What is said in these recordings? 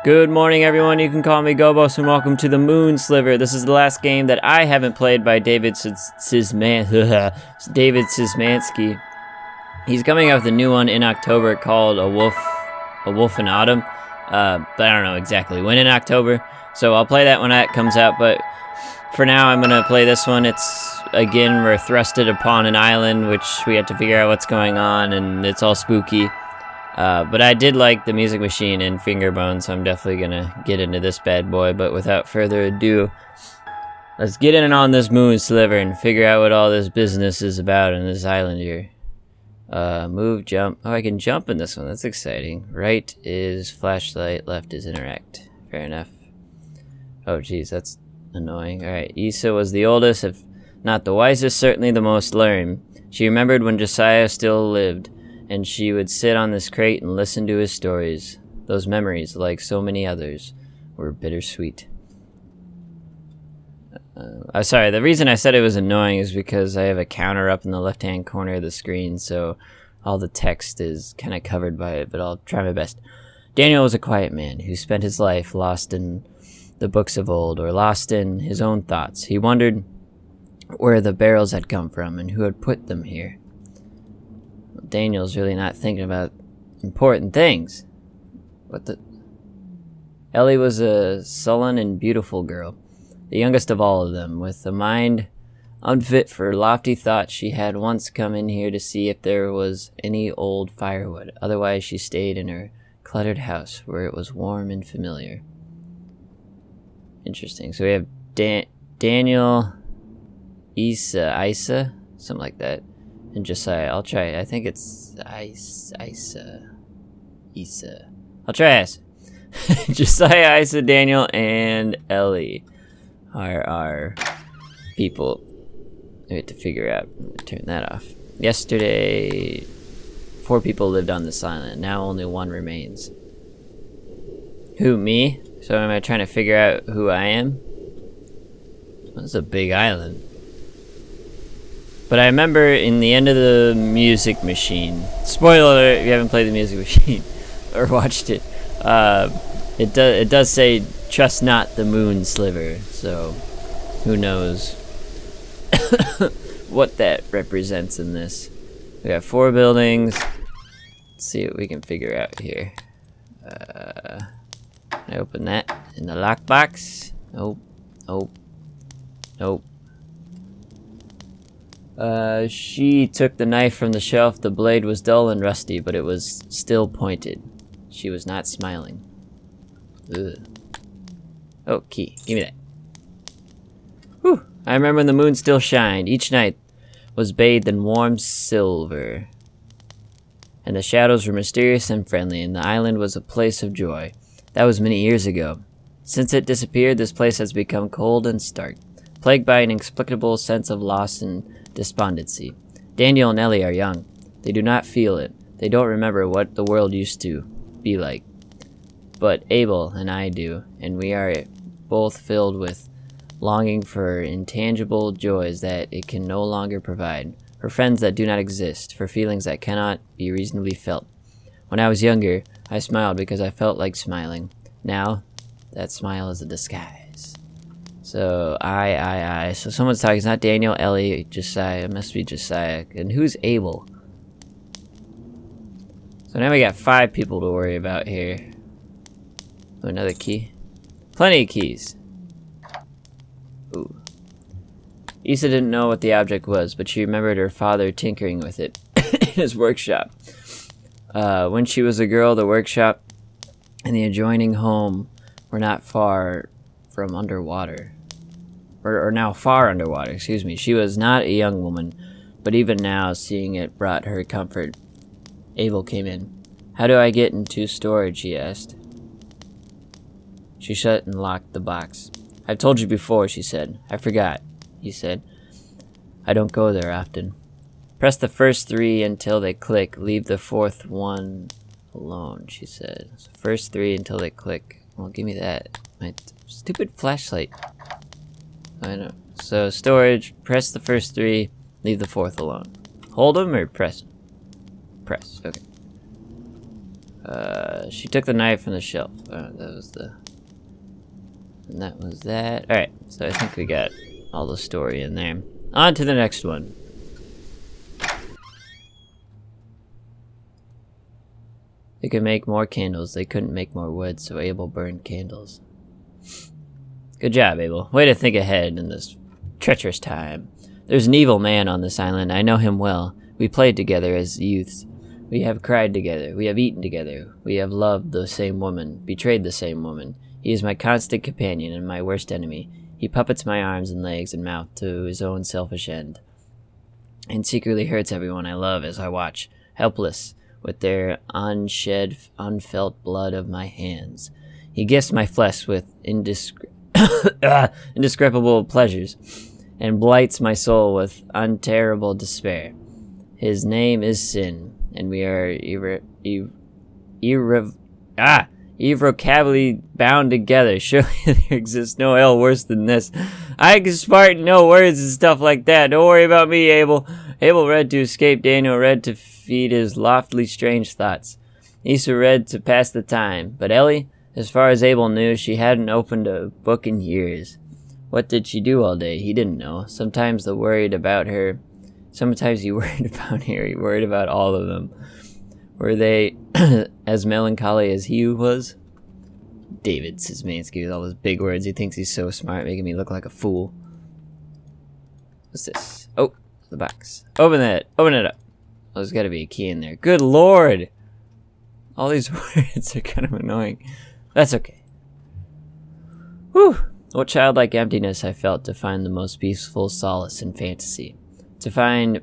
Good morning, everyone. You can call me Gobos, and welcome to the Moon Sliver. This is the last game that I haven't played by David Szymanski. He's coming out with a new one in October called A Wolf in Autumn, but I don't know exactly when in October, so I'll play that when that comes out, but for now I'm going to play this one. It's, again, we're thrusted upon an island, which we have to figure out what's going on, and it's all spooky. But I did like the Music Machine and Fingerbone, so I'm definitely gonna get into this bad boy. But without further ado, let's get in on this Moon Sliver and figure out what all this business is about in this island here. Move, jump. Oh, I can jump in this one. That's exciting. Right is flashlight, left is interact. Fair enough. Oh, geez, that's annoying. Alright, Issa was the oldest, if not the wisest, certainly the most learned. She remembered when Josiah still lived, and she would sit on this crate and listen to his stories. Those memories, like so many others, were bittersweet. Sorry, the reason I said it was annoying is because I have a counter up in the left-hand corner of the screen, so all the text is kind of covered by it, but I'll try my best. Daniel was a quiet man who spent his life lost in the books of old, or lost in his own thoughts. He wondered where the barrels had come from and who had put them here. Daniel's really not thinking about important things. What the? Ellie was a sullen and beautiful girl, the youngest of all of them, with a mind unfit for lofty thoughts. She had once come in here to see if there was any old firewood. Otherwise, she stayed in her cluttered house, where it was warm and familiar. Interesting. So we have Daniel, Isa, something like that. And Josiah, I'll try. I think it's Isa. I'll try S. Josiah, Isa, Daniel, and Ellie are our people. We have to figure out. Turn that off. Yesterday, 4 people lived on this island. Now only 1 remains. Who, me? So am I trying to figure out who I am? That's a big island. But I remember in the end of the Music Machine, spoiler alert if you haven't played the Music Machine or watched it, it does say, trust not the Moon Sliver, so who knows what that represents in this. We got 4 buildings. Let's see what we can figure out here. Can I open that in the lockbox? Nope. She took the knife from the shelf. The blade was dull and rusty, but it was still pointed. She was not smiling. Ugh. Oh, key. Give me that. Whew. I remember when the moon still shined. Each night was bathed in warm silver, and the shadows were mysterious and friendly, and the island was a place of joy. That was many years ago. Since it disappeared, this place has become cold and stark, plagued by an inexplicable sense of loss and despondency. Daniel and Ellie are young. They do not feel it. They don't remember what the world used to be like. But Abel and I do, and we are both filled with longing for intangible joys that it can no longer provide, for friends that do not exist, for feelings that cannot be reasonably felt. When I was younger, I smiled because I felt like smiling. Now, that smile is a disguise. So, I. So someone's talking. It's not Daniel, Ellie, Josiah. It must be Josiah. And who's Abel? So now we got 5 people to worry about here. Oh, another key. Plenty of keys. Ooh. Issa didn't know what the object was, but she remembered her father tinkering with it in his workshop. When she was a girl, the workshop and the adjoining home were not far from underwater. Or now far underwater, excuse me. She was not a young woman, but even now, seeing it brought her comfort. Abel came in. How do I get into storage, he asked. She shut and locked the box. I've told you before, she said. I forgot, he said. I don't go there often. Press the first 3 until they click. Leave the 4th one alone, she said. So first 3 until they click. Well, give me that. My stupid flashlight. I know. So storage, press the first 3, leave the 4th alone. Hold them or press? Press, okay. She took the knife from the shelf. That was the... And that was that. Alright, so I think we got all the story in there. On to the next one. They could make more candles. They couldn't make more wood, so Abel burned candles. Good job, Abel. Way to think ahead in this treacherous time. There's an evil man on this island. I know him well. We played together as youths. We have cried together. We have eaten together. We have loved the same woman, betrayed the same woman. He is my constant companion and my worst enemy. He puppets my arms and legs and mouth to his own selfish end, and secretly hurts everyone I love as I watch, helpless, with their unshed, unfelt blood of my hands. He gifts my flesh with indescribable pleasures, and blights my soul with unterrible despair. His name is Sin, and we are irrevocably bound together. Surely there exists no hell worse than this. I can smart no words and stuff like that. Don't worry about me, Abel. Abel read to escape. Daniel read to feed his loftily strange thoughts. Issa read to pass the time. But Ellie, as far as Abel knew, she hadn't opened a book in years. What did she do all day? He didn't know. Sometimes he worried about her. Sometimes he worried about her. He worried about all of them. Were they as melancholy as he was? David Szymanski with all those big words. He thinks he's so smart, making me look like a fool. What's this? Oh, the box. Open that. Open it up. Oh, there's got to be a key in there. Good lord! All these words are kind of annoying. That's okay. Whew! What childlike emptiness I felt to find the most peaceful solace in fantasy. To find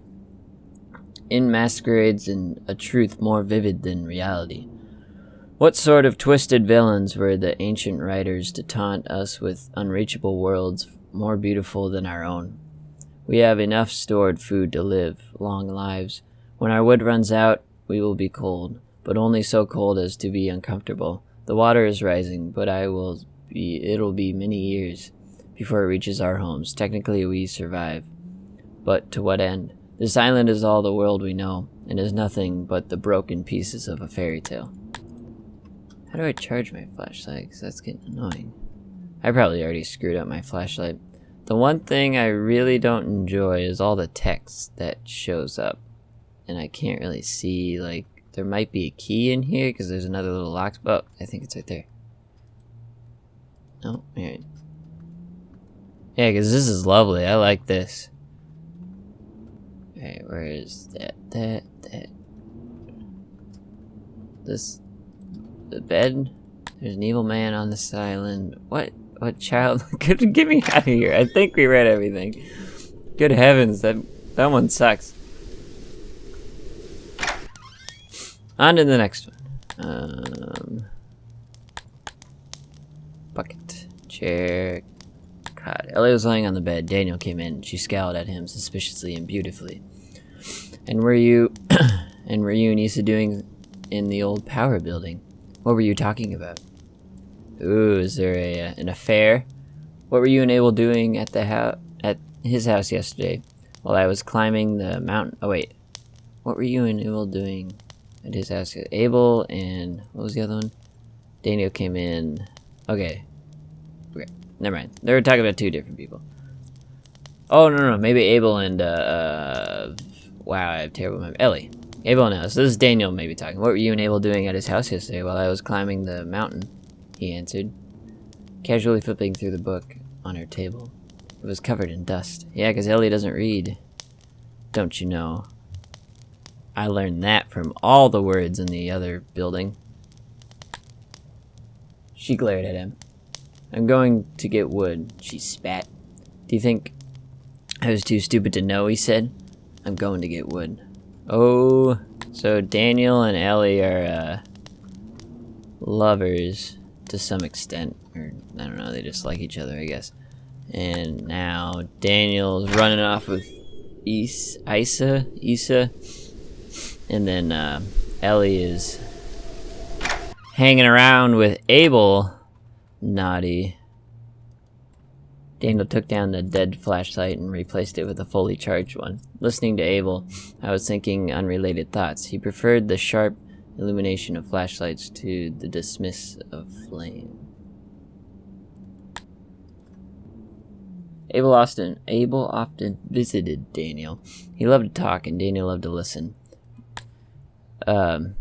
in masquerades in a truth more vivid than reality. What sort of twisted villains were the ancient writers to taunt us with unreachable worlds more beautiful than our own? We have enough stored food to live long lives. When our wood runs out, we will be cold, but only so cold as to be uncomfortable. The water is rising, but it'll be many years before it reaches our homes. Technically, we survive. But to what end? This island is all the world we know, and is nothing but the broken pieces of a fairy tale. How do I charge my flashlight? Because that's getting annoying. I probably already screwed up my flashlight. The one thing I really don't enjoy is all the text that shows up. And I can't really see, like, there might be a key in here, because there's another little lock. Oh, I think it's right there. Oh, here. Yeah, because this is lovely. I like this. Alright, where is that? This... The bed? There's an evil man on this island. What child? Get me out of here. I think we read everything. Good heavens, that one sucks. On to the next one. Bucket. Chair. God. Ellie was lying on the bed. Daniel came in. She scowled at him suspiciously and beautifully. And were you and Issa doing in the old power building? What were you talking about? Ooh, is there an affair? What were you and Abel doing at his house yesterday while I was climbing the mountain? Oh wait. What were you and Abel doing at his house? Abel and what was the other one? Daniel came in. Okay. Never mind. They were talking about two different people. Oh, no. Maybe Abel and, wow, I have terrible memory. Ellie. Abel and Ellie. So this is Daniel maybe talking. What were you and Abel doing at his house yesterday while I was climbing the mountain? He answered, casually flipping through the book on her table. It was covered in dust. Yeah, because Ellie doesn't read. Don't you know? I learned that from all the words in the other building. She glared at him. I'm going to get wood, she spat. Do you think I was too stupid to know, he said. I'm going to get wood. Oh, so Daniel and Ellie are, lovers to some extent. Or, I don't know, they just like each other, I guess. And now Daniel's running off with Issa. And then, Ellie is hanging around with Abel. Naughty. Daniel took down the dead flashlight and replaced it with a fully charged one. Listening to Abel, I was thinking unrelated thoughts. He preferred the sharp illumination of flashlights to the dismiss of flame. Abel often visited Daniel. He loved to talk, and Daniel loved to listen. Issa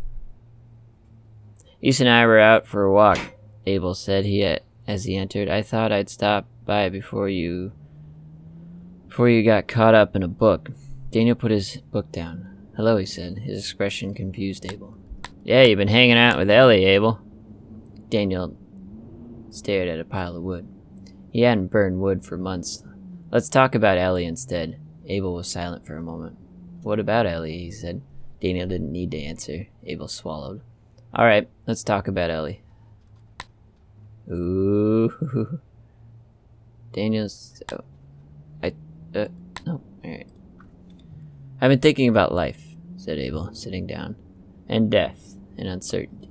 and I were out for a walk, Abel said as he entered. I thought I'd stop by before you got caught up in a book. Daniel put his book down. Hello, he said. His expression confused Abel. Yeah, you've been hanging out with Ellie, Abel. Daniel stared at a pile of wood. He hadn't burned wood for months. Let's talk about Ellie instead. Abel was silent for a moment. What about Ellie? He said. Daniel didn't need to answer. Abel swallowed. Alright, let's talk about Ellie. Ooh. Daniel's... Oh. No. Alright. I've been thinking about life, said Abel, sitting down. And death. And uncertainty.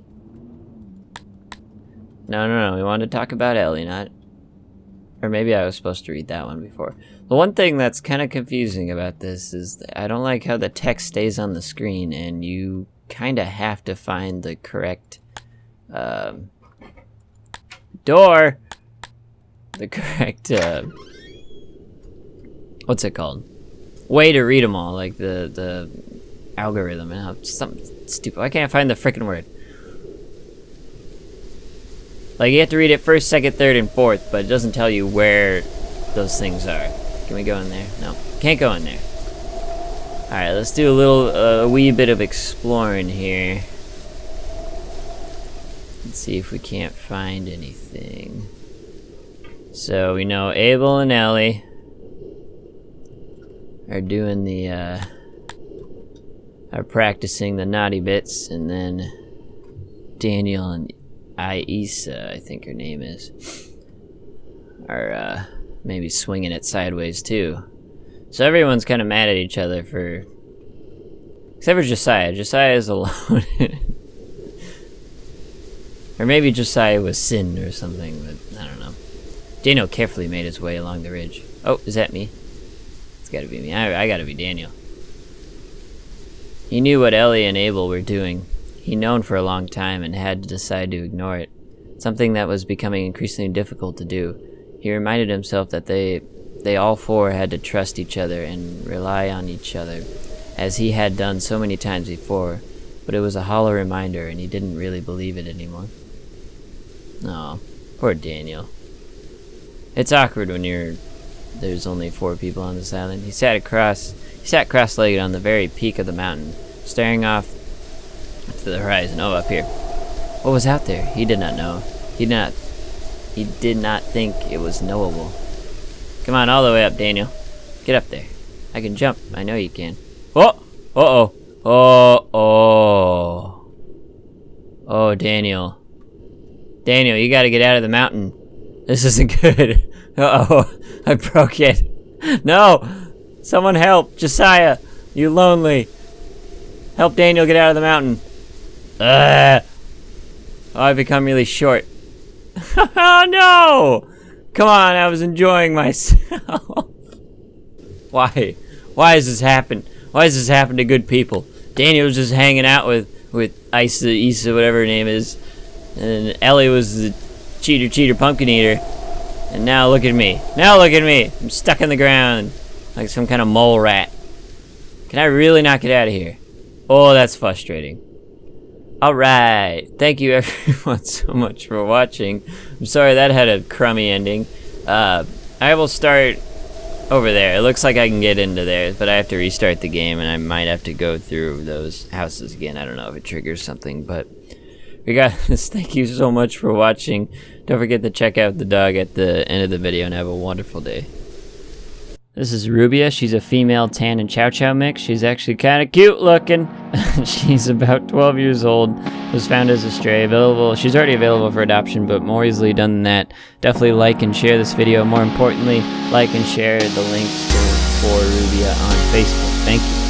No. We wanted to talk about Ellie, not... Or maybe I was supposed to read that one before. The one thing that's kind of confusing about this is that I don't like how the text stays on the screen and you kind of have to find the correct door. The correct what's it called? Way to read them all, like the algorithm and something stupid. Why can't I find the frickin' word? Like, you have to read it first, second, third, and fourth, but it doesn't tell you where those things are. Can we go in there? No. Can't go in there. Alright, let's do a wee bit of exploring here. Let's see if we can't find anything. So, we know Abel and Ellie are doing the, are practicing the naughty bits, and then Daniel and Issa, I think her name is, are maybe swinging it sideways too. So everyone's kind of mad at each other for, except for Josiah. Josiah is alone. Or maybe Josiah was sin or something, but I don't know. Daniel carefully made his way along the ridge. Oh, is that me? It's gotta be me. I gotta be Daniel. He knew what Ellie and Abel were doing. He'd known for a long time and had to decide to ignore it, something that was becoming increasingly difficult to do. He reminded himself that they all four had to trust each other and rely on each other, as he had done so many times before, but it was a hollow reminder and he didn't really believe it anymore. Aw, poor Daniel. It's awkward when there's only 4 people on this island. He sat cross-legged on the very peak of the mountain, staring off to the horizon. Oh, up here. What was out there? He did not know. He did not think it was knowable. Come on, all the way up, Daniel. Get up there. I can jump. I know you can. Oh! Uh-oh. Oh, Daniel. Daniel, you gotta get out of the mountain. This isn't good. Uh-oh. I broke it. No! Someone help! Josiah! You lonely! Help Daniel get out of the mountain. Oh, I've become really short. Oh no! Come on, I was enjoying myself. Why? Why does this happen? Why does this happen to good people? Daniel was just hanging out with Issa, whatever her name is. And Ellie was the cheater pumpkin eater. And now look at me. I'm stuck in the ground like some kind of mole rat. Can I really not get out of here? Oh, that's frustrating. Alright, thank you everyone so much for watching. I'm sorry that had a crummy ending. I will start over there. It looks like I can get into there, but I have to restart the game and I might have to go through those houses again. I don't know if it triggers something, but regardless, thank you so much for watching. Don't forget to check out the dog at the end of the video and have a wonderful day. This is Rubia. She's a female tan and chow chow mix. She's actually kind of cute looking. She's about 12 years old. Was found as a stray. She's already available for adoption, but more easily done than that. Definitely like and share this video. More importantly, like and share the links for Rubia on Facebook. Thank you.